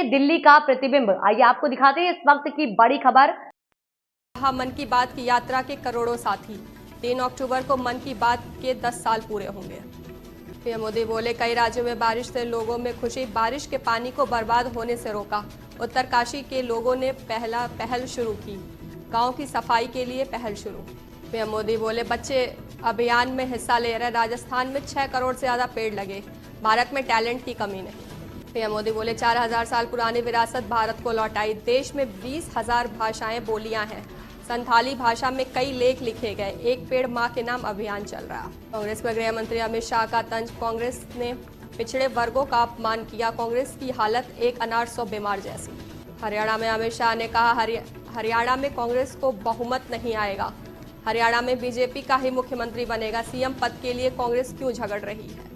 में दिल्ली का प्रतिबिंब। आइए आपको दिखाते हैं इस वक्त की बड़ी खबर। मन की बात की यात्रा के करोड़ों साथी। 3 अक्टूबर को मन की बात के 10 साल पूरे होंगे। पीएम मोदी बोले, कई राज्यों में बारिश से लोगों में खुशी, बारिश के पानी को बर्बाद होने से रोका। उत्तरकाशी के लोगों ने पहल शुरू की, गांव की सफाई के लिए पहल शुरू। पीएम मोदी बोले, बच्चे अभियान में हिस्सा ले रहे, राजस्थान में 6 करोड़ से ज्यादा पेड़ लगे, भारत में टैलेंट की कमी नहीं। पीएम मोदी बोले, 4000 साल पुरानी विरासत भारत को लौटाई, देश में 20,000 भाषाएं बोलियां हैं, संथाली भाषा में कई लेख लिखे गए, एक पेड़ माँ के नाम अभियान चल रहा। कांग्रेस में गृह मंत्री अमित शाह का तंज, कांग्रेस ने पिछड़े वर्गों का अपमान किया, कांग्रेस की हालत एक अनार 100 बीमार जैसी। हरियाणा में अमित शाह ने कहा, हरियाणा में कांग्रेस को बहुमत नहीं आएगा, हरियाणा में बीजेपी का ही मुख्यमंत्री बनेगा, सीएम पद के लिए कांग्रेस क्यों झगड़ रही है।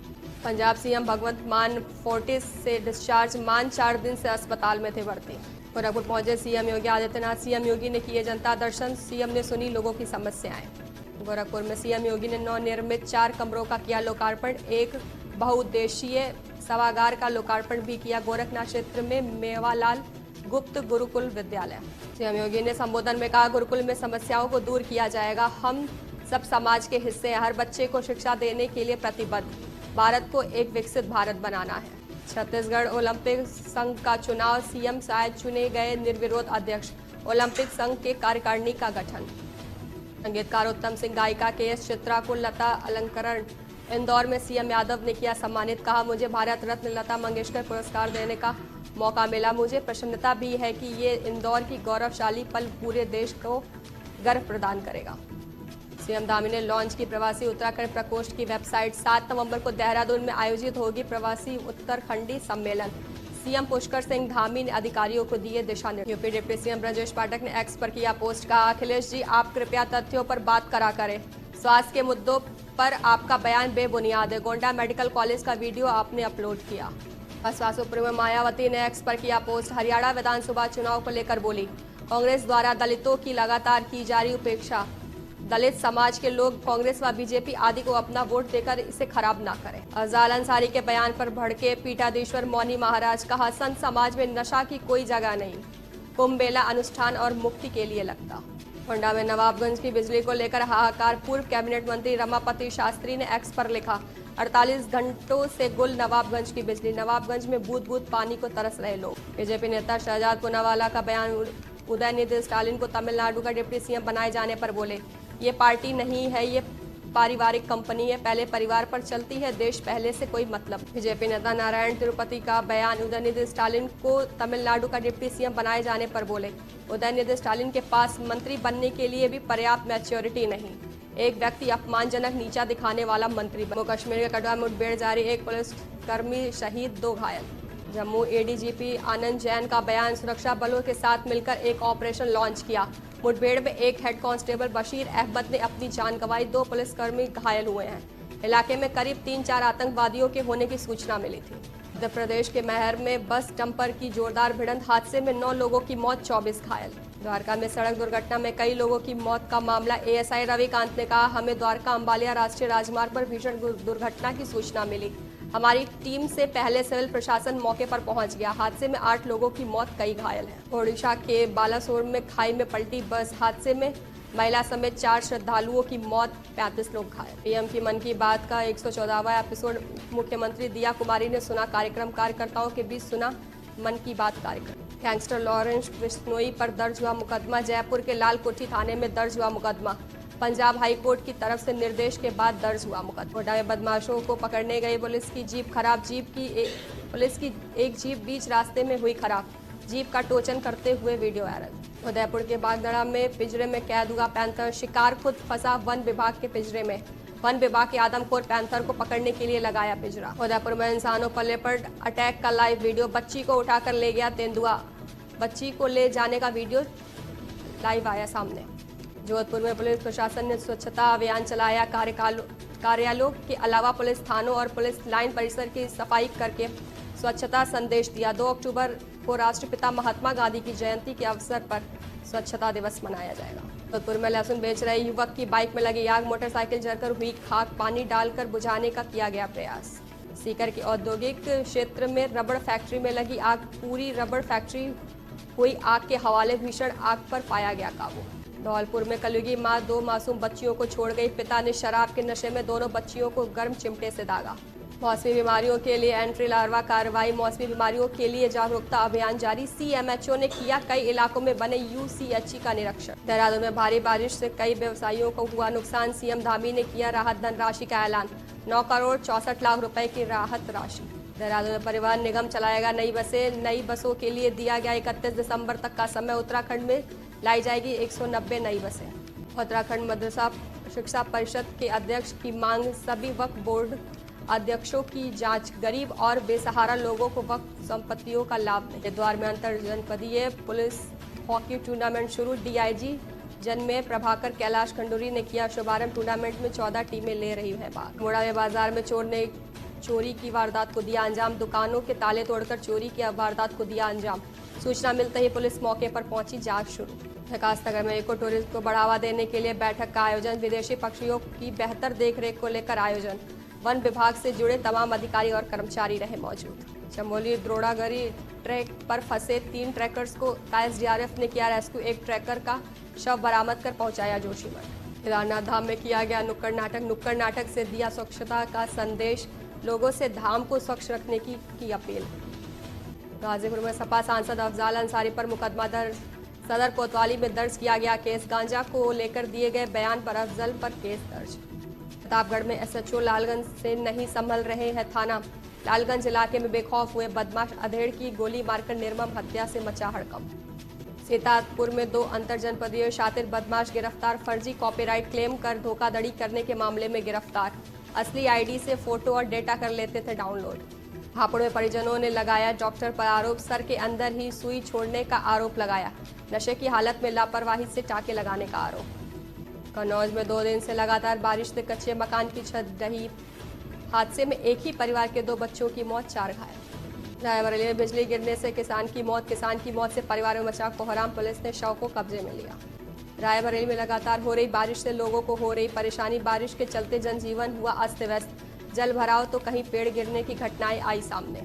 पंजाब सीएम भगवंत मान फोर्टिस से डिस्चार्ज, मान 4 दिन से अस्पताल में थे भर्ती। गोरखपुर पहुंचे सीएम योगी आदित्यनाथ, सीएम योगी ने किए जनता दर्शन, सीएम ने सुनी लोगों की समस्याएं। गोरखपुर में सीएम योगी ने नवनिर्मित 4 कमरों का किया लोकार्पण, एक बहुउद्देशीय सभागार का लोकार्पण भी किया गोरखनाथ क्षेत्र में मेवालाल गुप्त गुरुकुल विद्यालय। सीएम योगी ने संबोधन में कहा, गुरुकुल में समस्याओं को दूर किया जाएगा, हम सब समाज के हिस्से हैं, हर बच्चे को शिक्षा देने के लिए प्रतिबद्ध, भारत को एक विकसित भारत बनाना है। छत्तीसगढ़ ओलंपिक संघ का चुनाव, सीएम शायद चुने गए निर्विरोध अध्यक्ष, ओलंपिक संघ के कार्यकारिणी का गठन। संगीतकार उत्तम सिंह, गायिका केएस चित्रा को लता अलंकरण, इंदौर में सीएम यादव ने किया सम्मानित, कहा, मुझे भारत रत्न लता मंगेशकर पुरस्कार देने का मौका मिला, मुझे प्रसन्नता भी है कि ये इंदौर की गौरवशाली पल पूरे देश को गर्व प्रदान करेगा। सीएम धामी ने लॉन्च की प्रवासी उत्तराखंड प्रकोष्ठ की वेबसाइट, 7 नवंबर को देहरादून में आयोजित होगी प्रवासी उत्तराखंडी सम्मेलन, सीएम पुष्कर सिंह धामी ने अधिकारियों को दिए दिशा निर्देश। UP deputy CM Brajesh Pathak ने एक्स पर किया पोस्ट, कहा, अखिलेश जी आप कृपया तथ्यों पर बात करा करें, स्वास्थ्य के मुद्दों पर आपका बयान बेबुनियाद है, गोंडा मेडिकल कॉलेज का वीडियो आपने अपलोड किया। बसपा सुप्रीमो मायावती ने एक्स पर किया पोस्ट, हरियाणा विधानसभा चुनाव को लेकर बोली, कांग्रेस द्वारा दलितों की लगातार की जा रही उपेक्षा, दलित समाज के लोग कांग्रेस व बीजेपी आदि को अपना वोट देकर इसे खराब ना करें। अफजाल अंसारी के बयान पर भड़के पीठाधीश्वर मौनी महाराज, कहा, संत समाज में नशा की कोई जगह नहीं, कुंभ मेला अनुष्ठान और मुक्ति के लिए लगता। गोंडा में नवाबगंज की बिजली को लेकर हाहाकार, पूर्व कैबिनेट मंत्री रमापति शास्त्री ने एक्स पर लिखा, 48 घंटों से गुल नवाबगंज की बिजली, नवाबगंज में बूंद बूंद पानी को तरस रहे लोग। बीजेपी नेता शहजाद पूनावाला का बयान, उदयनिधि स्टालिन को तमिलनाडु का डिप्टी सीएम बनाए जाने पर बोले, ये पार्टी नहीं है, ये पारिवारिक कंपनी है, पहले परिवार पर चलती है, देश पहले से कोई मतलब। बीजेपी नेता नारायण तिरुपति का बयान, उदयनिधि स्टालिन को तमिलनाडु का डिप्टी सीएम बनाए जाने पर बोले, उदयनिधि स्टालिन के पास मंत्री बनने के लिए भी पर्याप्त मैच्योरिटी नहीं, एक व्यक्ति अपमानजनक नीचा दिखाने वाला मंत्री। जम्मू कश्मीर के कठुआ मुठभेड़ जारी, एक पुलिसकर्मी शहीद, 2 घायल। जम्मू एडीजीपी आनंद जैन का बयान, सुरक्षा बलों के साथ मिलकर एक ऑपरेशन लॉन्च किया, मुठभेड़ में एक हेड कांस्टेबल बशीर अहमद ने अपनी जान गंवाई, 2 पुलिसकर्मी घायल हुए हैं। इलाके में करीब 3-4 आतंकवादियों के होने की सूचना मिली थी। मध्य प्रदेश के महर में बस डंपर की जोरदार भिड़ंत, हादसे में 9 लोगों की मौत, 24 घायल। द्वारका में सड़क दुर्घटना में कई लोगों की मौत का मामला, एएसआई रविकांत ने कहा, हमें द्वारका अंबालिया राष्ट्रीय राजमार्ग पर भीषण दुर्घटना की सूचना मिली, हमारी टीम से पहले सिविल प्रशासन मौके पर पहुंच गया, हादसे में 8 लोगों की मौत, कई घायल हैं। ओडिशा के बालासोर में खाई में पलटी बस, हादसे में महिला समेत 4 श्रद्धालुओं की मौत, 35 लोग घायल। पीएम की मन की बात का 114वां एपिसोड, मुख्यमंत्री दिया कुमारी ने सुना कार्यक्रम, कार्यकर्ताओं के बीच सुना मन की बात कार्यक्रम। गैंगस्टर लॉरेंस बिश्नोई पर दर्ज हुआ मुकदमा, जयपुर के लाल कोठी थाने में दर्ज हुआ मुकदमा, पंजाब हाईकोर्ट की तरफ से निर्देश के बाद दर्ज हुआ मुकदमा। गोड्डा में बदमाशों को पकड़ने गई पुलिस की जीप खराब, पुलिस की एक जीप बीच रास्ते में हुई खराब, जीप का टोचन करते हुए वीडियो वायरल। उदयपुर के बागदड़ा में पिंजरे में कैद हुआ पैंथर, शिकार खुद फंसा वन विभाग के पिंजरे में, वन विभाग के आदमखोर पैंथर को पकड़ने के लिए लगाया पिंजरा। उदयपुर में इंसानों पर लेपर्ड अटैक का लाइव वीडियो, बच्ची को उठाकर ले गया तेंदुआ, बच्ची को ले जाने का वीडियो लाइव आया सामने। जोधपुर में पुलिस प्रशासन ने स्वच्छता अभियान चलाया, कार्यालयों के अलावा पुलिस थानों और पुलिस लाइन परिसर की सफाई करके स्वच्छता संदेश दिया। 2 अक्टूबर को राष्ट्रपिता महात्मा गांधी की जयंती के अवसर पर स्वच्छता दिवस मनाया जाएगा। जोधपुर में लहसुन बेच रहे युवक की बाइक में लगी आग, मोटरसाइकिल जलकर हुई खाक, पानी डालकर बुझाने का किया गया प्रयास। सीकर के औद्योगिक क्षेत्र में रबड़ फैक्ट्री में लगी आग, पूरी रबड़ फैक्ट्री हुई आग के हवाले, भीषण आग पर पाया गया काबू। धौलपुर में कलयुगी मां 2 मासूम बच्चियों को छोड़ गई, पिता ने शराब के नशे में दोनों बच्चियों को गर्म चिमटे से दागा। मौसमी बीमारियों के लिए एंट्री लार्वा कार्रवाई, मौसमी बीमारियों के लिए जागरूकता अभियान जारी, सीएमएचओ ने किया कई इलाकों में बने यूसीएचई का निरीक्षण। देहरादून में भारी बारिश से कई व्यवसायियों को हुआ नुकसान, सीएम धामी ने किया राहत धनराशि का ऐलान, 9 करोड़ 64 लाख रुपए की राहत राशि। देहरादून में परिवहन निगम चलाएगा नई बसें, नई बसों के लिए दिया गया 31 दिसंबर तक का समय। उत्तराखंड में लाई जाएगी 190 नई बसें। उत्तराखंड मदरसा शिक्षा परिषद के अध्यक्ष की मांग, सभी वक्फ बोर्ड अध्यक्षों की जांच, गरीब और बेसहारा लोगों को वक्फ संपत्तियों का लाभ नहीं। हरिद्वार में अंतर जनपदीय पुलिस हॉकी टूर्नामेंट शुरू, डीआईजी जनमेय प्रभाकर कैलाश खंडूरी ने किया शुभारंभ। टूर्नामेंट में 14 टीमें ले रही है भाग। मोड़ा में बाजार में चोर ने चोरी की वारदात को दिया अंजाम, दुकानों के ताले तोड़कर चोरी की वारदात को दिया अंजाम। सूचना मिलते ही पुलिस मौके पर पहुंची, जांच शुरू। विकासनगर में इको टूरिज्म को बढ़ावा देने के लिए बैठक का आयोजन, विदेशी पक्षियों की बेहतर देखरेख को लेकर आयोजन। वन विभाग से जुड़े तमाम अधिकारी और कर्मचारी रहे मौजूद। चमोली द्रोड़ागरी ट्रैक पर फंसे 3 ट्रैकर्स को एसडीआरएफ ने किया रेस्क्यू, एक ट्रैकर का शव बरामद कर पहुंचाया जोशीमठ। केदारनाथ धाम में किया गया नुक्कड़ नाटक, नुक्कड़ नाटक से दिया स्वच्छता का संदेश, लोगों से धाम को स्वच्छ रखने की अपील। गाजीपुर में सपा सांसद अफजाल अंसारी पर मुकदमा दर्ज, सदर कोतवाली में दर्ज किया गया केस, गांजा को लेकर दिए गए बयान पर अफजल पर केस दर्ज। प्रतापगढ़ में एसएचओ लालगंज से नहीं संभल रहे हैं थाना, लालगंज इलाके में बेखौफ हुए बदमाश, अधेड़ की गोली मारकर निर्मम हत्या से मचा हड़कंप। सीतापुर में 2 अंतर जनपदीय शातिर बदमाश गिरफ्तार, फर्जी कॉपीराइट क्लेम कर धोखाधड़ी करने के मामले में गिरफ्तार, असली आईडी से फोटो और डेटा कर लेते थे डाउनलोड। हापुड़ में परिजनों ने लगाया डॉक्टर पर आरोप, सर के अंदर ही सुई छोड़ने का आरोप लगाया, नशे की हालत में लापरवाही से टाके लगाने का आरोप। कन्नौज में 2 दिन से लगातार बारिश से कच्चे मकान की छत ढही, हादसे में एक ही परिवार के 2 बच्चों की मौत, 4 घायल। रायबरेली में बिजली गिरने से किसान की मौत से परिवार में मचा कोहराम, पुलिस ने शव को कब्जे में लिया। रायबरेली में लगातार हो रही बारिश से लोगों को हो रही परेशानी, बारिश के चलते जनजीवन हुआ अस्त व्यस्त, जल भराव तो कहीं पेड़ गिरने की घटनाएं आई सामने।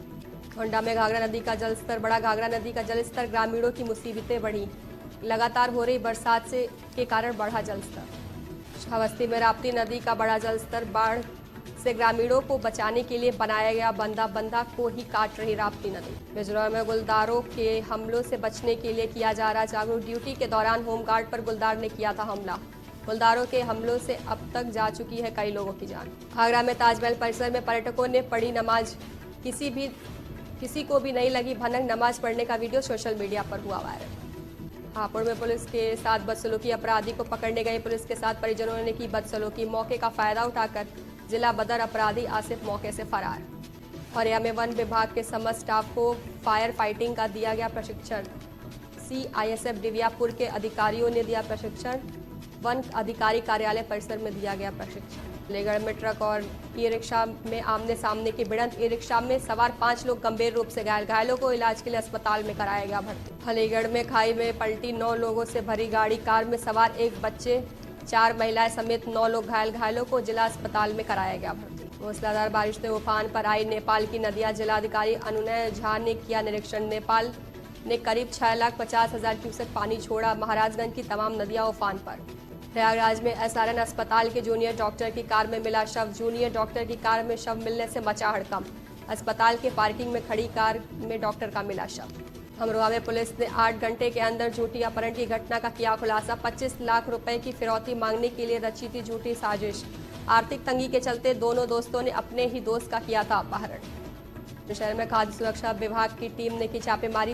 गोंडा में घाघरा नदी का जलस्तर बढ़ा, घाघरा नदी का जलस्तर, ग्रामीणों की मुसीबतें बढ़ी, लगातार हो रही बरसात के कारण बढ़ा जलस्तर। श्रावस्ती में राप्ती नदी का बढ़ा जलस्तर, बाढ़ से ग्रामीणों को बचाने के लिए बनाया गया बंधा को ही काट रही राप्ती नदी। बिजनौर में गुलदारों के हमलों से बचने के लिए किया जा रहा जागरूक, ड्यूटी के दौरान होमगार्ड पर गुलदार ने किया था हमला, गुलदारों के हमलों से अब तक जा चुकी है कई लोगों की जान। आगरा में ताजमहल परिसर में पर्यटकों ने पढ़ी नमाज, किसी को भी नहीं लगी भनक, नमाज पढ़ने का वीडियो सोशल मीडिया पर हुआ वायरल। हापुड़ में पुलिस के साथ बदसलूकी, अपराधी को पकड़ने गई पुलिस के साथ परिजनों ने की बदसलूकी, मौके का फायदा उठाकर जिला बदर अपराधी आसिफ मौके से फरार। औरैया में वन विभाग के समस्त स्टाफ को फायर फाइटिंग का दिया गया प्रशिक्षण, सीआईएसएफ डिवियापुर के अधिकारियों ने दिया प्रशिक्षण, वन अधिकारी कार्यालय परिसर में दिया गया प्रशिक्षण। अलीगढ़ में ट्रक और ई रिक्शा में आमने सामने की भिड़ंत, ई रिक्शा में सवार 5 लोग गंभीर रूप से घायल, घायलों को इलाज के लिए अस्पताल में कराया गया भर्ती। अलीगढ़ में खाई में पलटी 9 लोगों से भरी गाड़ी, कार में सवार 1 बच्चे 4 महिलाएं समेत 9 लोग घायल, घायलों को जिला अस्पताल में कराया गया भर्ती। मूसलाधार बारिश से उफान पर आई नेपाल की नदियां, जिलाधिकारी अनुनय झा ने किया निरीक्षण, नेपाल ने करीब 6,50,000 क्यूसेक पानी छोड़ा, महाराजगंज की तमाम नदियां उफान पर। प्रयागराज में एसआरएन अस्पताल के जूनियर डॉक्टर की कार में मिला शव, जूनियर डॉक्टर की कार में शव मिलने से मचा हड़कंप, अस्पताल के पार्किंग में खड़ी कार में डॉक्टर का मिला शव। अमरोहा में पुलिस ने 8 घंटे के अंदर झूठी अपहरण की घटना का किया खुलासा, 25 लाख रुपए की फिरौती मांगने के लिए रची थी झूठी साजिश, आर्थिक तंगी के चलते दोनों दोस्तों ने अपने ही दोस्त का किया था अपहरण। शहर में खाद्य सुरक्षा विभाग की टीम ने की छापेमारी,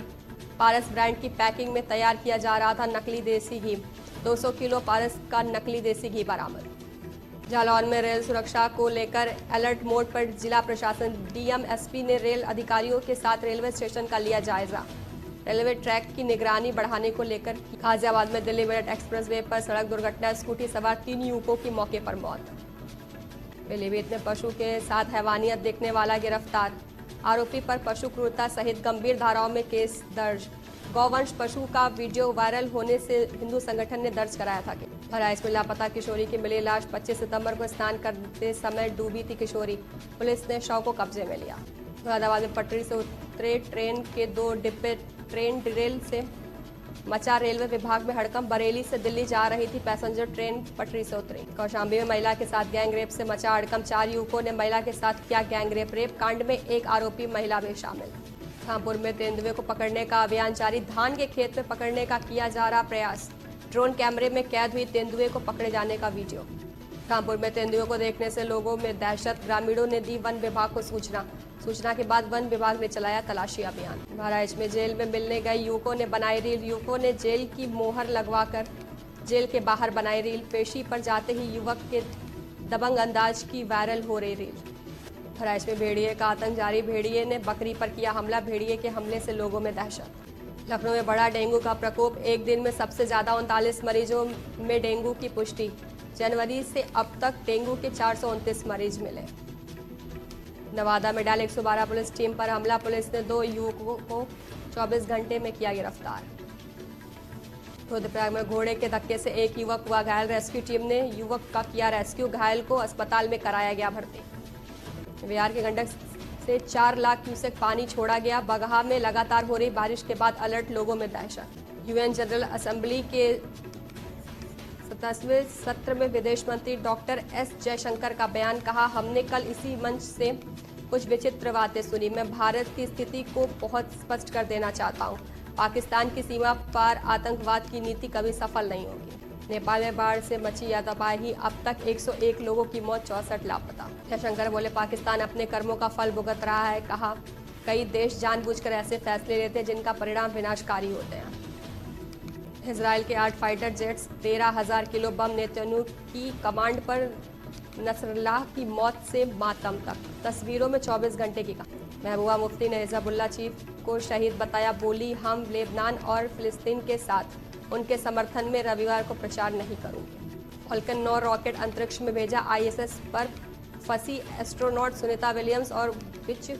पारस ब्रांड की पैकिंग में तैयार किया जा रहा था नकली देसी घी, 200 किलो पारस का नकली देसी घी बरामद। जालौन में रेल सुरक्षा को लेकर अलर्ट मोड पर जिला प्रशासन, डीएम एसपी ने रेल अधिकारियों के साथ रेलवे स्टेशन का लिया जायजा, रेलवे ट्रैक की निगरानी बढ़ाने को लेकर। गाजियाबाद में दिल्ली मेरठ एक्सप्रेसवे पर सड़क दुर्घटना, स्कूटी सवार 3 युवकों की मौके पर मौत। पीलीभीत में पशु के साथ हैवानियत देखने वाला गिरफ्तार, आरोपी पर पशु क्रूरता सहित गंभीर धाराओं में केस दर्ज, गौवंश पशु का वीडियो वायरल होने से हिंदू संगठन ने दर्ज कराया था कि बहराइच में लापता किशोरी की मिली लाश 25 सितंबर को स्नान करते समय डूबी थी किशोरी। पुलिस ने शव को कब्जे में लिया। मुरादाबाद में पटरी से उतरे ट्रेन के 2 डिब्बे ट्रेन डिरेल से मचा। रेलवे विभाग में हड़कंप। बरेली से दिल्ली जा रही थी पैसेंजर ट्रेन, पटरी से उतरी। कौशाम्बी में महिला के साथ गैंग रेप से मचा हड़कंप। 4 युवकों ने महिला के साथ किया गैंग रेप। रेप कांड में एक आरोपी महिला भी शामिल। कानपुर में तेंदुए को पकड़ने का अभियान जारी। धान के खेत में पकड़ने का किया जा रहा प्रयास। ड्रोन कैमरे में कैद हुई तेंदुए को पकड़े जाने का वीडियो। कानपुर में तेंदुए को देखने से लोगों में दहशत। ग्रामीणों ने दी वन विभाग को सूचना के बाद वन विभाग ने चलाया तलाशी अभियान। बहराइच में जेल में मिलने गए युवकों ने बनाई रील। युवकों ने जेल की मोहर लगवाकर जेल के बाहर बनाई रील। पेशी पर जाते ही युवक के दबंग अंदाज की वायरल हो रही रील। बहराइच में भेड़िए का आतंक जारी। भेड़िए ने बकरी पर किया हमला। भेड़िए के हमले से लोगों में दहशत। लखनऊ में बढ़ा डेंगू का प्रकोप। एक दिन में सबसे ज्यादा 39 मरीजों में डेंगू की पुष्टि। जनवरी से अब तक डेंगू के 429 मरीज मिले। नवादा में डाल 112 पुलिस टीम पर हमला। पुलिस ने 2 युवकों को 24 घंटे में किया गिरफ्तार। रुद्रप्रयाग में घोड़े के धक्के से एक युवक हुआ घायल। रेस्क्यू टीम ने युवक का किया रेस्क्यू। घायल को अस्पताल में कराया गया भर्ती। बिहार के गंडक से 4 लाख क्यूसेक पानी छोड़ा गया। बगहा में लगातार हो रही बारिश के बाद अलर्ट। लोगों में दहशत। यूएन जनरल असेंबली के 27वें सत्र में विदेश मंत्री डॉक्टर एस जयशंकर का बयान। कहा, हमने कल इसी मंच से कुछ विचित्र बातें सुनी। मैं भारत की स्थिति को बहुत स्पष्ट कर देना चाहता हूं। पाकिस्तान की सीमा पार आतंकवाद की नीति कभी सफल नहीं होगी। नेपाल में बाढ़ से मची तबाही। अब तक 101 लोगों की मौत, 64 लापता। जयशंकर बोले, पाकिस्तान अपने कर्मों का फल भुगत रहा है। कहा, कई देश जानबूझकर ऐसे फैसले लेते हैं जिनका परिणाम विनाशकारी होते हैं। इजराइल के 8 फाइटर जेट्स 13,000 किलो बम। नेतन्याहू की कमांड पर नसरल्लाह की मौत से मातम तक। तस्वीरों में 24 घंटे की कहानी। महबूबा मुफ्ती ने हिजबुल्लाह चीफ को शहीद बताया। बोली, हम लेबनान और फिलिस्तीन के साथ उनके समर्थन में रविवार को प्रचार नहीं करूंगी। फाल्कन 9 रॉकेट अंतरिक्ष में भेजा। आईएसएस पर फंसी एस्ट्रोनॉट सुनीता विलियम्स और बिच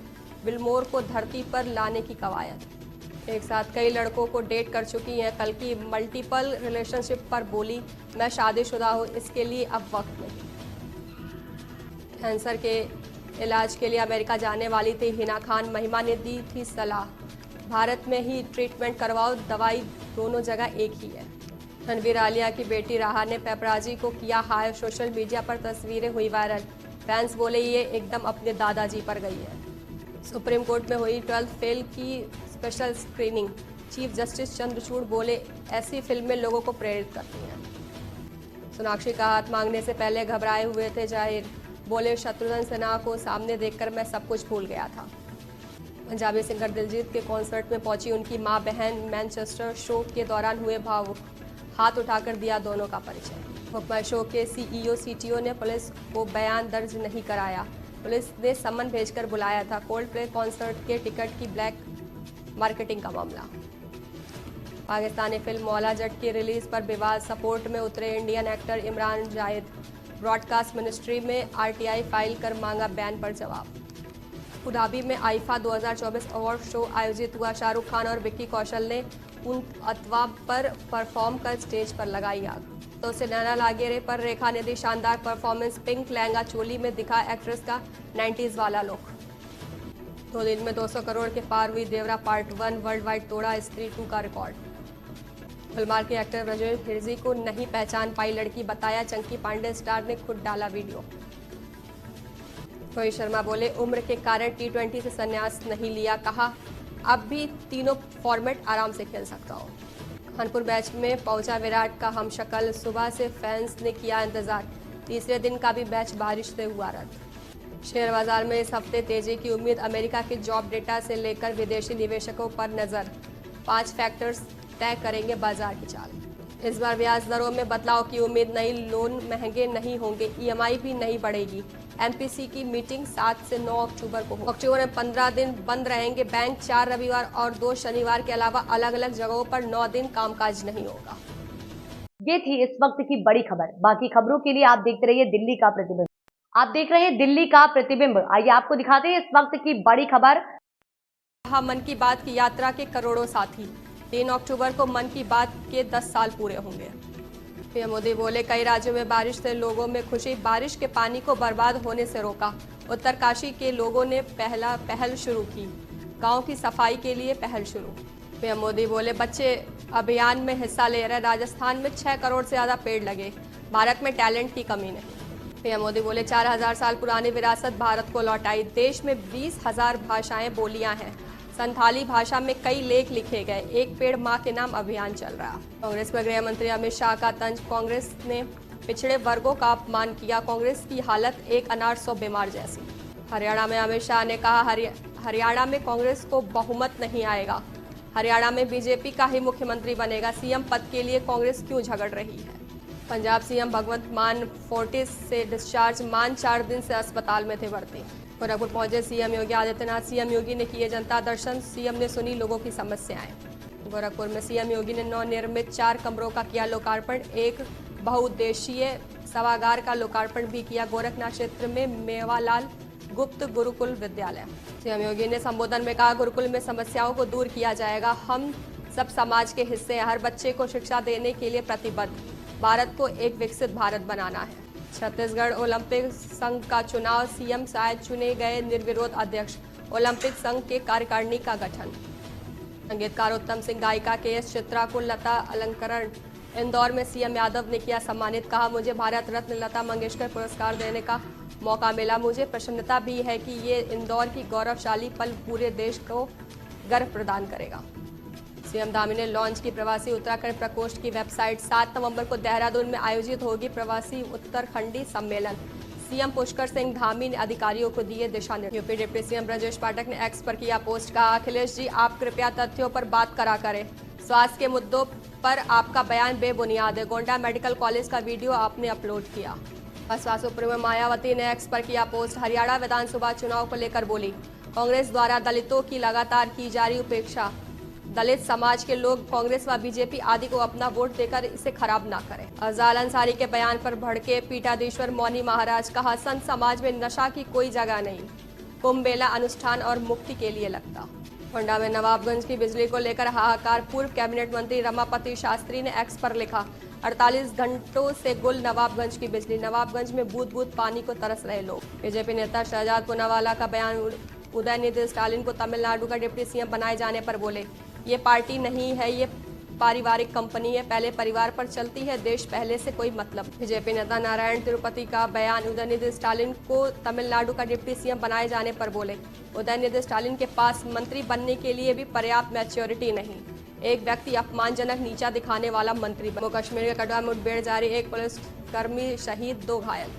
विलमोर को धरती पर लाने की कवायद। एक साथ कई लड़कों को डेट कर चुकी हैं। कल की मल्टीपल रिलेशनशिप पर बोली, मैं शादीशुदा हूँ, इसके लिए अब वक्त नहीं। कैंसर के इलाज के लिए अमेरिका जाने वाली थी हिना खान। महिमा ने दी थी सलाह, भारत में ही ट्रीटमेंट करवाओ, दवाई दोनों जगह एक ही है। रणवीर आलिया की बेटी राहा ने पेपराजी को किया हाय। सोशल मीडिया पर तस्वीरें हुई वायरल। फैंस बोले, ये एकदम अपने दादाजी पर गई है। सुप्रीम कोर्ट में हुई 12th फेल की special screening. Chief justice Chandrachud बोले, ऐसी फिल्में लोगों को प्रेरित करती हैं। सोनाक्षी का हाथ मांगने से पहले घबराए हुए थे जाहिर। बोले, शत्रुघ्न सिन्हा को सामने देखकर मैं सब कुछ भूल गया था। पंजाबी सिंगर दिलजीत के कॉन्सर्ट में पहुंची उनकी मां बहन। मैनचेस्टर शो के दौरान हुए भावुक। हाथ उठाकर दिया दोनों का परिचय। हुक्मा शो के सीईओ सीटीओ ने पुलिस को बयान दर्ज नहीं कराया। पुलिस ने समन भेजकर बुलाया था। कोल्ड प्ले कॉन्सर्ट के टिकट की ब्लैक मार्केटिंग का मामला। पाकिस्तानी फिल्म मौला जट की रिलीज पर विवाद। सपोर्ट में उतरे Indian actor Imran Zahid. Broadcast ministry में आरटीआई फाइल कर मांगा बैन पर जवाब। अबुधाबी में आईफा 2024 अवार्ड शो आयोजित हुआ। शाहरुख खान और विक्की कौशल ने उन अतवा पर परफॉर्म कर स्टेज पर लगाई आग। तो से नैना लागेरे पर रेखा ने दी शानदार परफॉर्मेंस। पिंक लहंगा चोली में दिखा एक्ट्रेस का 90s वाला लुक। 2 दिन में 200 करोड़ के पार हुई देवरा पार्ट 1। वर्ल्ड वाइड तोड़ा स्त्री 2 का रिकॉर्ड। फिल्मार के एक्टर ब्रजेश हिरजी को नहीं पहचान पाई लड़की, बताया चंकी पांडे। स्टार ने खुद डाला वीडियो। रोहित शर्मा बोले, उम्र के कारण T20 से संन्यास नहीं लिया। कहा, अब भी तीनों फॉर्मेट आराम से खेल सकता हूँ। कानपुर मैच में पहुंचा विराट का हमशक्ल। सुबह से फैंस ने किया इंतजार। तीसरे दिन का भी मैच बारिश से हुआ रद्द। शेयर बाजार में इस हफ्ते तेजी की उम्मीद। अमेरिका के जॉब डेटा से लेकर विदेशी निवेशकों पर नजर। 5 फैक्टर्स तय करेंगे बाजार की चाल। इस बार ब्याज दरों में बदलाव की उम्मीद नहीं। लोन महंगे नहीं होंगे। ईएमआई भी नहीं बढ़ेगी। एमपीसी की मीटिंग 7 से 9 अक्टूबर को होगी। अक्टूबर में 15 दिन बंद रहेंगे बैंक। 4 रविवार और 2 शनिवार के अलावा अलग अलग जगहों पर 9 दिन कामकाज नहीं होगा। ये थी इस वक्त की बड़ी खबर। बाकी खबरों के लिए आप देखते रहिए दिल्ली का प्रतिबिंब। आप देख रहे हैं दिल्ली का प्रतिबिंब। आइए आपको दिखाते हैं इस वक्त की बड़ी खबर। मन की बात की यात्रा के करोड़ों साथी। 3 अक्टूबर को मन की बात के 10 साल पूरे होंगे। पीएम मोदी बोले, कई राज्यों में बारिश से लोगों में खुशी, बारिश के पानी को बर्बाद होने से रोका। उत्तरकाशी के लोगों ने पहल शुरू की, गांव की सफाई के लिए पहल शुरू। पीएम मोदी बोले, बच्चे अभियान में हिस्सा ले रहे, राजस्थान में 6 करोड़ से ज्यादा पेड़ लगे, भारत में टैलेंट की कमी नहीं। पीएम मोदी बोले, 4000 साल पुरानी विरासत भारत को लौटाई, देश में 20,000 भाषाएं बोलियां हैं, संथाली भाषा में कई लेख लिखे गए, एक पेड़ माँ के नाम अभियान चल रहा। कांग्रेस में गृह मंत्री अमित शाह का तंज, कांग्रेस ने पिछड़े वर्गों का अपमान किया, कांग्रेस की हालत एक अनार 100 बीमार जैसी। हरियाणा में अमित शाह ने कहा, हरियाणा में कांग्रेस को बहुमत नहीं आएगा, हरियाणा में बीजेपी का ही मुख्यमंत्री बनेगा, सीएम पद के लिए कांग्रेस क्यों झगड़ रही है। पंजाब सीएम भगवंत मान फोर्टिस से डिस्चार्ज, मान 4 दिन से अस्पताल में थे भर्ती। गोरखपुर पहुंचे सीएम योगी आदित्यनाथ, सीएम योगी ने किए जनता दर्शन, सीएम ने सुनी लोगों की समस्याएं। गोरखपुर में सीएम योगी ने नवनिर्मित 4 कमरों का किया लोकार्पण, एक बहुउद्देशीय सभागार का लोकार्पण भी किया गोरखनाथ क्षेत्र में मेवालाल गुप्त गुरुकुल विद्यालय। सीएम योगी ने संबोधन में कहा, गुरुकुल में समस्याओं को दूर किया जाएगा, हम सब समाज के हिस्से हैं, हर बच्चे को शिक्षा देने के लिए प्रतिबद्ध, भारत को एक विकसित भारत बनाना है। छत्तीसगढ़ ओलंपिक संघ का चुनाव, सीएम शायद चुने गए निर्विरोध अध्यक्ष, ओलंपिक संघ के कार्यकारिणी का गठन। संगीतकार उत्तम सिंह, गायिका KS चित्रा को लता अलंकरण, इंदौर में सीएम यादव ने किया सम्मानित, कहा, मुझे भारत रत्न लता मंगेशकर पुरस्कार देने का मौका मिला, मुझे प्रसन्नता भी है कि ये इंदौर की गौरवशाली पल पूरे देश को गर्व प्रदान करेगा। सीएम धामी ने लॉन्च की प्रवासी उत्तराखंड प्रकोष्ठ की वेबसाइट, 7 नवंबर को देहरादून में आयोजित होगी प्रवासी उत्तराखंडी सम्मेलन, सीएम पुष्कर सिंह धामी ने अधिकारियों को दिए दिशा निर्देश। UP deputy CM Brajesh Pathak ने एक्स पर किया पोस्ट, कहा, अखिलेश जी आप कृपया तथ्यों पर बात करा करें, स्वास्थ्य के मुद्दों पर आपका बयान बेबुनियाद है, गोंडा मेडिकल कॉलेज का वीडियो आपने अपलोड किया। बसपा सुप्रीमो मायावती ने एक्स पर किया पोस्ट, हरियाणा विधानसभा चुनाव को लेकर बोली, कांग्रेस द्वारा दलितों की लगातार की जा रही उपेक्षा, दलित समाज के लोग कांग्रेस व बीजेपी आदि को अपना वोट देकर इसे खराब ना करें। अफजाल अंसारी के बयान पर भड़के पीठाधीश्वर मौनी महाराज, कहा, संत समाज में नशा की कोई जगह नहीं, कुंभ मेला अनुष्ठान और मुक्ति के लिए लगता। गोंडा में नवाबगंज की बिजली को लेकर हाहाकार, पूर्व कैबिनेट मंत्री रमापति शास्त्री ने एक्स पर लिखा, 48 घंटों से गुल नवाबगंज की बिजली, नवाबगंज में बूंद बूंद पानी को तरस रहे लोग। बीजेपी नेता शहजाद पूनावाला का बयान, उदयनिधि स्टालिन को तमिलनाडु का डिप्टी सीएम बनाए जाने पर बोले, ये पार्टी नहीं है, ये पारिवारिक कंपनी है, पहले परिवार पर चलती है, देश पहले से कोई मतलब। बीजेपी नेता नारायण तिरुपति का बयान, उदयनिधि स्टालिन को तमिलनाडु का डिप्टी सीएम बनाए जाने पर बोले, उदयनिधि स्टालिन के पास मंत्री बनने के लिए भी पर्याप्त मैच्योरिटी नहीं, एक व्यक्ति अपमानजनक नीचा दिखाने वाला मंत्री। जम्मू कश्मीर के कठुआ मुठभेड़ जारी, एक पुलिसकर्मी शहीद, 2 घायल।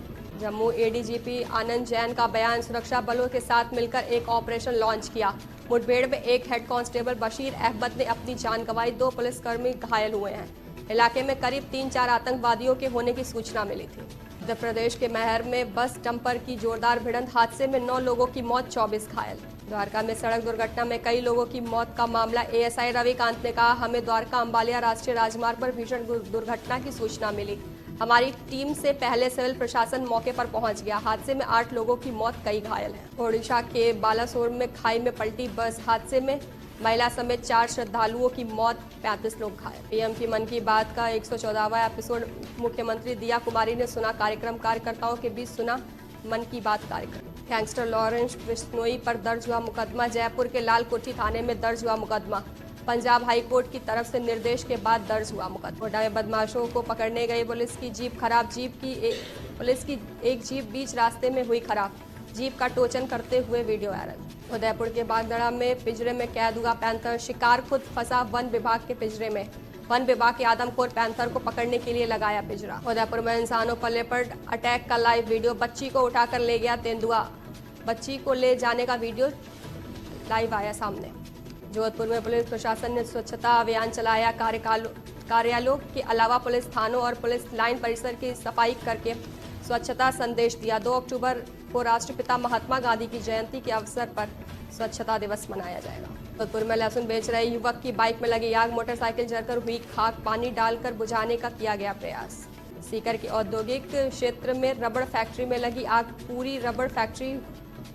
जम्मू ADGP आनंद जैन का बयान, सुरक्षा बलों के साथ मिलकर एक ऑपरेशन लॉन्च किया, मुठभेड़ में एक हेड कांस्टेबल बशीर अहमद ने अपनी जान गंवाई, 2 पुलिसकर्मी घायल हुए हैं। इलाके में करीब 3-4 आतंकवादियों के होने की सूचना मिली थी। मध्य प्रदेश के महर में बस डंपर की जोरदार भिड़ंत, हादसे में 9 लोगों की मौत, 24 घायल। द्वारका में सड़क दुर्घटना में कई लोगों की मौत का मामला, ASI रविकांत ने कहा, हमें द्वारका अंबालिया राष्ट्रीय राजमार्ग पर भीषण दुर्घटना की सूचना मिली, हमारी टीम से पहले सिविल प्रशासन मौके पर पहुंच गया, हादसे में 8 लोगों की मौत, कई घायल हैं। ओडिशा के बालासोर में खाई में पलटी बस, हादसे में महिला समेत 4 श्रद्धालुओं की मौत, 35 लोग घायल। पीएम की मन की बात का 114वां एपिसोड, मुख्यमंत्री दिया कुमारी ने सुना कार्यक्रम, कार्यकर्ताओं के बीच सुना मन की बात कार्यक्रम। गैंगस्टर लॉरेंस बिश्नोई पर दर्ज हुआ मुकदमा, जयपुर के लाल कोठी थाने में दर्ज हुआ मुकदमा, पंजाब हाईकोर्ट की तरफ से निर्देश के बाद दर्ज हुआ मुकदमा। कोटा में बदमाशों को पकड़ने गई पुलिस की जीप खराब, पुलिस की एक जीप बीच रास्ते में हुई खराब, जीप का टोचन करते हुए वीडियो वायरल। उदयपुर के बागदड़ा में पिंजरे में कैद हुआ पैंथर, शिकार खुद फंसा वन विभाग के पिंजरे में, वन विभाग के आदमखोर पैंथर को पकड़ने के लिए लगाया पिंजरा। उदयपुर में इंसानों पर लेपर्ड अटैक का लाइव वीडियो, बच्ची को उठाकर ले गया तेंदुआ, बच्ची को ले जाने का वीडियो लाइव आया सामने। जोधपुर में पुलिस प्रशासन ने स्वच्छता अभियान चलाया, कार्यालयों के अलावा पुलिस थानों और पुलिस लाइन परिसर की सफाई करके स्वच्छता संदेश दिया। 2 अक्टूबर को राष्ट्रपिता महात्मा गांधी की जयंती के अवसर पर स्वच्छता दिवस मनाया जाएगा। जोधपुर में लहसुन बेच रहे युवक की बाइक में लगी आग, मोटरसाइकिल जलकर हुई खाक, पानी डालकर बुझाने का किया गया प्रयास। सीकर के औद्योगिक क्षेत्र में रबड़ फैक्ट्री में लगी आग, पूरी रबड़ फैक्ट्री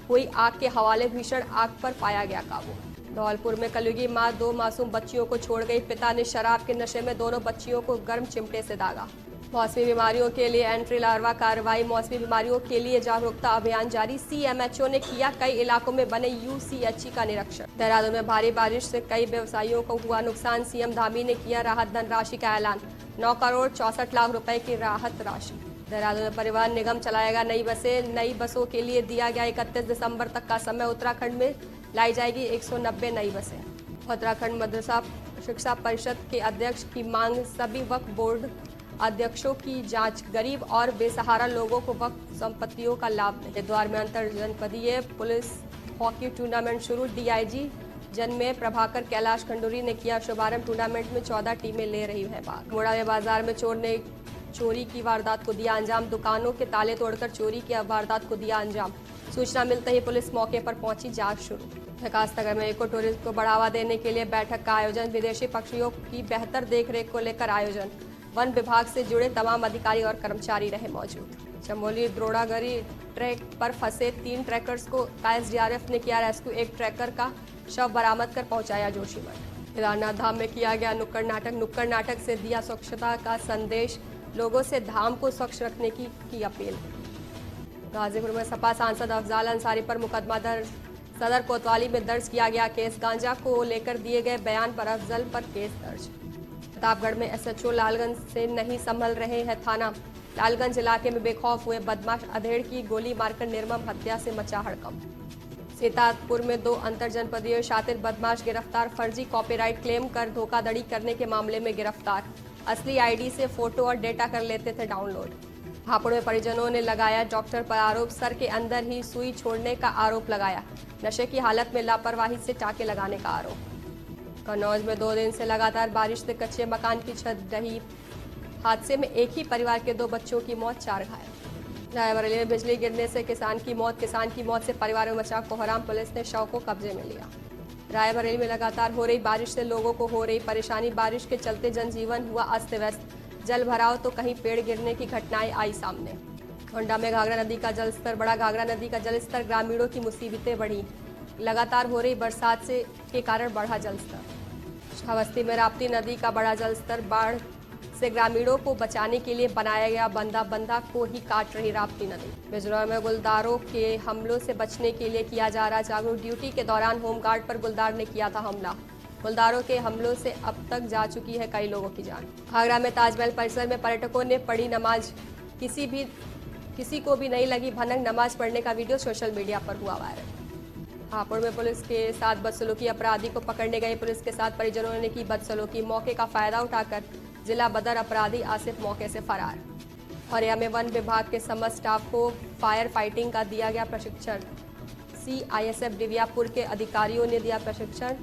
हुई आग के हवाले, भीषण आग पर पाया गया काबू। धौलपुर में कलयुगी मां 2 मासूम बच्चियों को छोड़ गई, पिता ने शराब के नशे में दोनों बच्चियों को गर्म चिमटे से दागा। मौसमी बीमारियों के लिए एंट्री लार्वा कार्रवाई, मौसमी बीमारियों के लिए जागरूकता अभियान जारी, सीएमएचओ ने किया कई इलाकों में बने यूसीएचई का निरीक्षण। देहरादून में भारी बारिश से कई व्यवसायियों को हुआ नुकसान, सीएम धामी ने किया राहत धनराशि का ऐलान, 9 करोड़ 64 लाख रुपए की राहत राशि। देहरादून में परिवहन निगम चलाएगा नई बसें, नई बसों के लिए दिया गया 31 दिसंबर तक का समय, उत्तराखंड में लाई जाएगी 190 नई बसें। उत्तराखंड मदरसा शिक्षा परिषद के अध्यक्ष की मांग, सभी वक्फ बोर्ड अध्यक्षों की जांच, गरीब और बेसहारा लोगों को वक्फ संपत्तियों का लाभ नहीं। हरिद्वार में अंतर जनपदीय पुलिस हॉकी टूर्नामेंट शुरू, डीआईजी जन्मे प्रभाकर कैलाश खंडूरी ने किया शुभारंभ, टूर्नामेंट में 14 टीमें ले रही है भाग। मोड़ा में बाजार में चोर ने चोरी की वारदात को दिया अंजाम, दुकानों के ताले तोड़कर चोरी की वारदात को दिया अंजाम, सूचना मिलते ही पुलिस मौके पर पहुंची, जांच शुरू। विकासनगर में इको टूरिज्म को बढ़ावा देने के लिए बैठक का आयोजन, विदेशी पक्षियों की बेहतर देखरेख को लेकर आयोजन, वन विभाग से जुड़े तमाम अधिकारी और कर्मचारी रहे मौजूद। चमोली द्रोड़ागरी ट्रैक पर फंसे 3 ट्रैकर्स को एसडीआरएफ ने किया रेस्क्यू, एक ट्रैकर का शव बरामद कर पहुंचाया जोशीमठ। केदारनाथ धाम में किया गया नुक्कड़ नाटक से दिया स्वच्छता का संदेश, लोगों से धाम को स्वच्छ रखने की अपील। गाजीपुर में सपा सांसद अफजाल अंसारी पर मुकदमा दर्ज, सदर कोतवाली में दर्ज किया गया केस, गांजा को लेकर दिए गए बयान पर अफजल पर केस दर्ज। प्रतापगढ़ में एसएचओ लालगंज से नहीं संभल रहे हैं थाना, लालगंज इलाके में बेखौफ हुए बदमाश, अधेड़ की गोली मारकर निर्मम हत्या से मचा हड़कंप। सीतापुर में 2 अंतरजनपदीय शातिर बदमाश गिरफ्तार, फर्जी कॉपीराइट क्लेम कर धोखाधड़ी करने के मामले में गिरफ्तार, असली आईडी से फोटो और डेटा कर लेते थे डाउनलोड। हापुड़ में परिजनों ने लगाया डॉक्टर पर आरोप, सर के अंदर ही सुई छोड़ने का आरोप लगाया, नशे की हालत में लापरवाही से टाके लगाने का आरोप। कन्नौज में 2 दिन से लगातार बारिश से कच्चे मकान की छत ढही, हादसे में एक ही परिवार के 2 बच्चों की मौत, 4 घायल। रायबरेली में बिजली गिरने से किसान की मौत से परिवार में मचा कोहराम, पुलिस ने शव को कब्जे में लिया। रायबरेली में लगातार हो रही बारिश से लोगों को हो रही परेशानी, बारिश के चलते जनजीवन हुआ अस्त व्यस्त, जल भराव तो कहीं पेड़ गिरने की घटनाएं आई सामने। गोंडा में घाघरा नदी का जलस्तर बढ़ा, घाघरा नदी का जलस्तर, ग्रामीणों की मुसीबतें बढ़ी, लगातार हो रही बरसात के कारण बढ़ा जलस्तर। श्रावस्ती में राप्ती नदी का बढ़ा जलस्तर, बाढ़ से ग्रामीणों को बचाने के लिए बनाया गया बंधा को ही काट रही राप्ती नदी। बिजनौर में गुलदारों के हमलों से बचने के लिए किया जा रहा जागरूक, ड्यूटी के दौरान होमगार्ड पर गुलदार ने किया था हमला, गुलदारों के हमलों से अब तक जा चुकी है कई लोगों की जान। आगरा में ताजमहल परिसर में पर्यटकों ने पढ़ी नमाज, किसी को भी नहीं लगी भनक, नमाज पढ़ने का वीडियो सोशल मीडिया पर हुआ वायरल। हापुड़ में पुलिस के साथ बदसलूकी, अपराधी को पकड़ने गई पुलिस के साथ परिजनों ने की बदसलूकी, मौके का फायदा उठाकर जिला बदर अपराधी आसिफ मौके से फरार। औरैया में वन विभाग के समस्त स्टाफ को फायर फाइटिंग का दिया गया प्रशिक्षण, सीआईएसएफ डिवियापुर के अधिकारियों ने दिया प्रशिक्षण,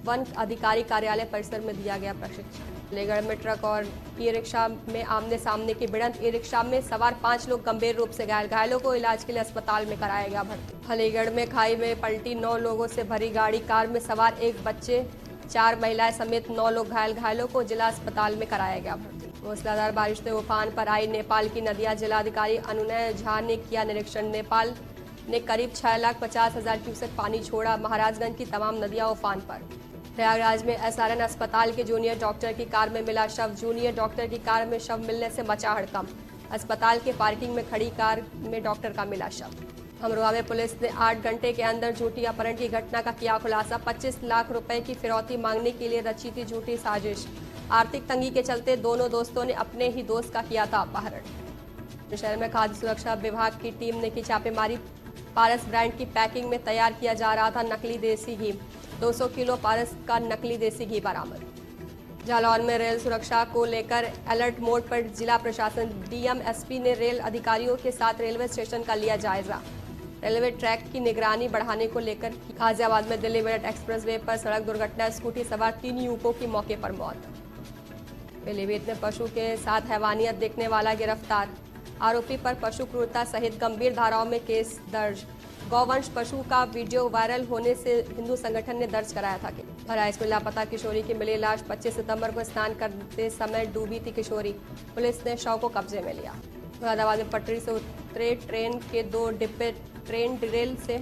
वन अधिकारी कार्यालय परिसर में दिया गया प्रशिक्षण। अलीगढ़ में ट्रक और ई रिक्शा में आमने सामने की भिड़ंत, ई रिक्शा में सवार 5 लोग गंभीर रूप से घायल, घायलों को इलाज के लिए अस्पताल में कराया गया भर्ती। अलीगढ़ में खाई में पलटी, 9 लोगों से भरी गाड़ी, कार में सवार 1 बच्चे, 4 महिलाएं समेत 9 लोग घायल, घायलों को जिला अस्पताल में कराया गया भर्ती। मूसलाधार बारिश से उफान पर आई नेपाल की नदियां, जिलाधिकारी अनुनय झा ने किया निरीक्षण, नेपाल ने करीब 6,50,000 क्यूसेक पानी छोड़ा, महाराजगंज की तमाम नदियां उफान पर। प्रयागराज में एसआरएन अस्पताल के जूनियर डॉक्टर की कार में मिला शव, जूनियर डॉक्टर की कार में शव मिलने से मचा हड़कंप, अस्पताल के पार्किंग में खड़ी कार में डॉक्टर का मिला शव। अमरोहा में पुलिस ने 8 घंटे के अंदर झूठी अपहरण की घटना का किया खुलासा, 25 लाख रुपए की फिरौती मांगने के लिए रची थी झूठी साजिश, आर्थिक तंगी के चलते दोनों दोस्तों ने अपने ही दोस्त का किया था अपहरण। शहर में खाद्य सुरक्षा विभाग की टीम ने की छापेमारी, पारस ब्रांड की पैकिंग में तैयार किया जा रहा था नकली देसी घी, 200 किलो पारस का नकली देसी घी बरामद। जालौर में रेल सुरक्षा को लेकर अलर्ट मोड पर जिला प्रशासन, डीएम एसपी ने रेल अधिकारियों के साथ रेलवे स्टेशन का लिया जायजा, रेलवे ट्रैक की निगरानी बढ़ाने को लेकर। गाजियाबाद में दिल्ली मेरठ एक्सप्रेसवे पर सड़क दुर्घटना, स्कूटी सवार 3 युवकों की मौके पर मौत। पीलीभीत में पशु के साथ हैवानियत देखने वाला गिरफ्तार, आरोपी पर पशु क्रूरता सहित गंभीर धाराओं में केस दर्ज। गौवंश पशु का वीडियो वायरल होने से हिंदू संगठन ने दर्ज कराया था। बहराइच में लापता किशोरी की मिली लाश, 25 सितंबर को स्नान करते समय डूबी थी किशोरी, पुलिस ने शव को कब्जे में लिया। मुरादाबाद में पटरी से उतरे ट्रेन के 2 डिब्बे ट्रेन डिरेल से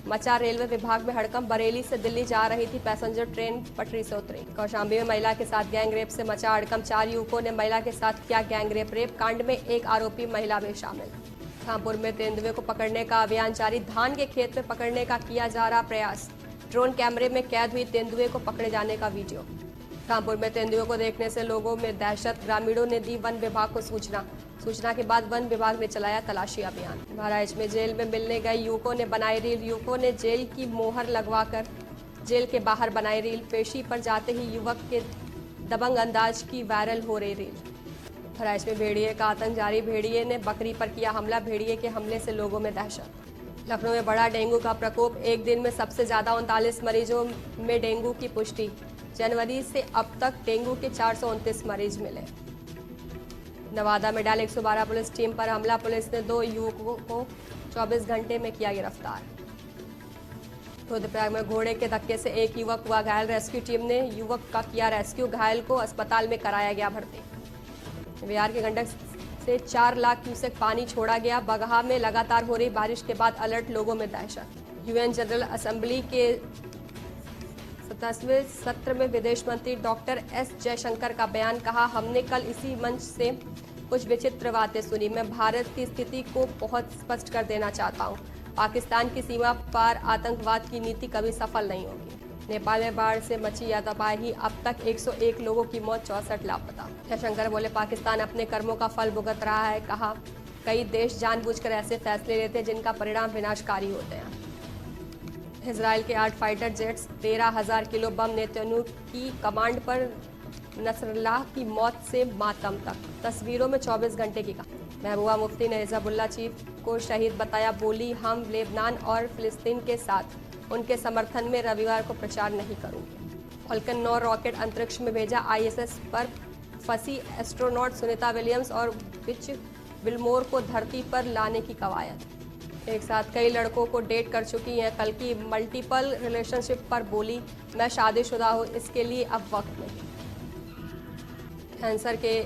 मचा रेलवे विभाग में हड़कंप। बरेली से दिल्ली जा रही थी पैसेंजर ट्रेन, पटरी से उतरी। कौशाम्बी में महिला के साथ गैंग रेप से मचा हड़कंप। 4 युवकों ने महिला के साथ किया गैंग रेप कांड में एक आरोपी महिला भी शामिल। खानपुर में तेंदुए को पकड़ने का अभियान जारी। धान के खेत में पकड़ने का किया जा रहा प्रयास। ड्रोन कैमरे में कैद हुई तेंदुए को पकड़े जाने का वीडियो। कानपुर में तेंदुए को देखने से लोगों में दहशत। ग्रामीणों ने दी वन विभाग को सूचना के बाद वन विभाग ने चलाया तलाशी अभियान। बहराइच में जेल में मिलने गए युवकों ने बनाई रील। युवकों ने जेल की मोहर लगवाकर जेल के बाहर बनाई रील। पेशी पर जाते ही युवक के दबंग अंदाज की वायरल हो रही रील। बहराइच में भेड़िए का आतंक जारी। भेड़िए ने बकरी पर किया हमला। भेड़िए के हमले से लोगों में दहशत। लखनऊ में बढ़ा डेंगू का प्रकोप। एक दिन में सबसे ज्यादा 39 मरीजों में डेंगू की पुष्टि। जनवरी से अब तक डेंगू के 429 मरीज मिले। नवादा में डाल 112 पुलिस टीम पर हमला। पुलिस ने 2 युवकों को 24 घंटे में किया गिरफ्तार। रुद्रप्रयाग में घोड़े के धक्के से एक युवक हुआ घायल। रेस्क्यू टीम ने युवक का किया रेस्क्यू। घायल को अस्पताल में कराया गया भर्ती। बिहार के गंडक से 4 लाख क्यूसेक पानी छोड़ा गया। बगहा में लगातार हो रही बारिश के बाद अलर्ट, लोगों में दहशत। यूएन जनरल असेंबली के 27वें सत्र में विदेश मंत्री डॉक्टर एस जयशंकर का बयान। कहा, हमने कल इसी मंच से कुछ विचित्र बातें सुनी। मैं भारत की स्थिति को बहुत स्पष्ट कर देना चाहता हूं। पाकिस्तान की सीमा पार आतंकवाद की नीति कभी सफल नहीं होगी। नेपाल में बाढ़ से मची तबाही। अब तक 101 लोगों की मौत, 64 लापता। जयशंकर बोले, पाकिस्तान अपने कर्मों का फल भुगत रहा है। कहा, कई देश जानबूझकर ऐसे फैसले लेते हैं जिनका परिणाम विनाशकारी होते हैं। इजराइल के 8 फाइटर जेट्स, 13,000 किलो बम। नेतन्याहू की कमांड पर नसरल्लाह की मौत से मातम तक। तस्वीरों में 24 घंटे की कहानी। महबूबा मुफ्ती ने हिजबुल्लाह चीफ को शहीद बताया। बोली, हम लेबनान और फिलिस्तीन के साथ उनके समर्थन में रविवार को प्रचार नहीं करूंगी। फाल्कन 9 रॉकेट अंतरिक्ष में भेजा। आईएसएस पर फंसी एस्ट्रोनॉट सुनीता विलियम्स और बिच विलमोर को धरती पर लाने की कवायद। एक साथ कई लड़कों को डेट कर चुकी हैं। कल की मल्टीपल रिलेशनशिप पर बोली, मैं शादीशुदा हूँ, इसके लिए अब वक्त नहीं। कैंसर के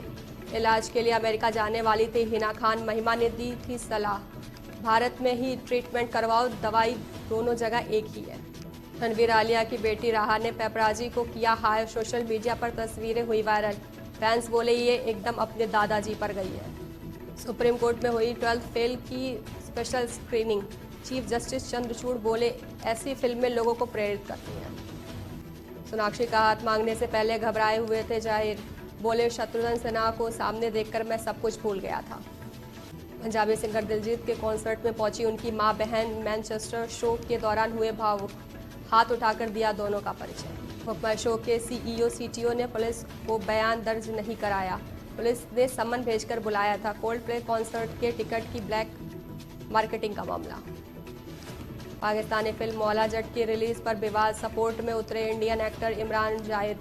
इलाज के लिए अमेरिका जाने वाली थी हिना खान। महिमा ने दी थी सलाह, भारत में ही ट्रीटमेंट करवाओ, दवाई दोनों जगह एक ही है। रणवीर आलिया की बेटी राहा ने पेपराजी को किया हाय। सोशल मीडिया पर तस्वीरें हुई वायरल। फैंस बोले, ये एकदम अपने दादाजी पर गई है। सुप्रीम कोर्ट में हुई 12th फेल की special screening. Chief justice Chandrachud बोले, ऐसी फिल्में लोगों को प्रेरित करती हैं। सोनाक्षी का हाथ मांगने से पहले घबराए हुए थे जाहिर। बोले, शत्रुघ्न सिन्हा को सामने देखकर मैं सब कुछ भूल गया था। पंजाबी सिंगर दिलजीत के कॉन्सर्ट में पहुंची उनकी मां बहन। मैनचेस्टर शो के दौरान हुए भावुक, हाथ उठाकर दिया दोनों का परिचय। हुक्मा शो के सीईओ सीटीओ ने पुलिस को बयान दर्ज नहीं कराया। पुलिस ने समन भेजकर बुलाया था। कोल्ड प्ले कॉन्सर्ट के टिकट की ब्लैक मार्केटिंग का मामला। पाकिस्तानी फिल्म मौला जट की रिलीज पर विवाद। सपोर्ट में उतरे Indian actor Imran Zahid.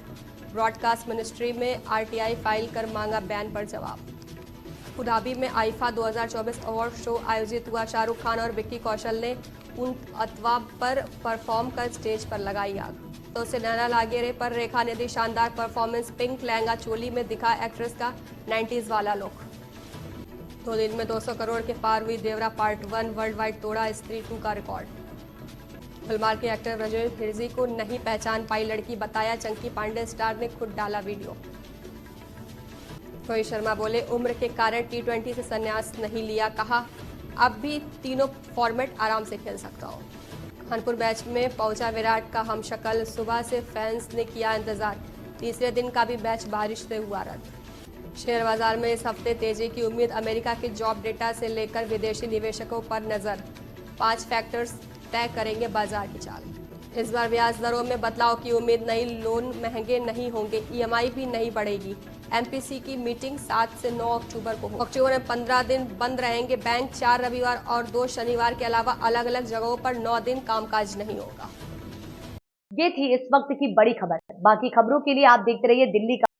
Broadcast ministry में आरटीआई फाइल कर मांगा बैन पर जवाब। अबुधाबी में आईफा 2024 अवार्ड शो आयोजित हुआ। शाहरुख खान और विक्की कौशल ने उन अतवा पर परफॉर्म कर स्टेज पर लगाई आग। तो से नैना लागेरे पर रेखा ने दी शानदार परफॉर्मेंस। पिंक लहंगा चोली में दिखा एक्ट्रेस का 90s वाला लुक। 2 दिन में 200 करोड़ के पार हुई देवरा पार्ट 1। वर्ल्ड वाइड तोड़ा स्त्री 2 का रिकॉर्ड। फिल्मार के एक्टर ब्रजेश हिरजी को नहीं पहचान पाई लड़की, बताया चंकी पांडे। स्टार ने खुद डाला वीडियो। रोहित शर्मा बोले, उम्र के कारण T20 से संन्यास नहीं लिया। कहा, अब भी तीनों फॉर्मेट आराम से खेल सकता हूँ। कानपुर मैच में पहुंचा विराट का हमशक्ल। सुबह से फैंस ने किया इंतजार। तीसरे दिन का भी मैच बारिश से हुआ रद्द। शेयर बाजार में इस हफ्ते तेजी की उम्मीद। अमेरिका के जॉब डेटा से लेकर विदेशी निवेशकों पर नजर। 5 फैक्टर्स तय करेंगे बाजार की चाल। इस बार ब्याज दरों में बदलाव की उम्मीद नहीं। लोन महंगे नहीं होंगे। ईएमआई भी नहीं बढ़ेगी। एमपीसी की मीटिंग 7 से 9 अक्टूबर को होगी। अक्टूबर में 15 दिन बंद रहेंगे बैंक। 4 रविवार और 2 शनिवार के अलावा अलग अलग जगहों पर 9 दिन कामकाज नहीं होगा। ये थी इस वक्त की बड़ी खबर। बाकी खबरों के लिए आप देखते रहिए दिल्ली का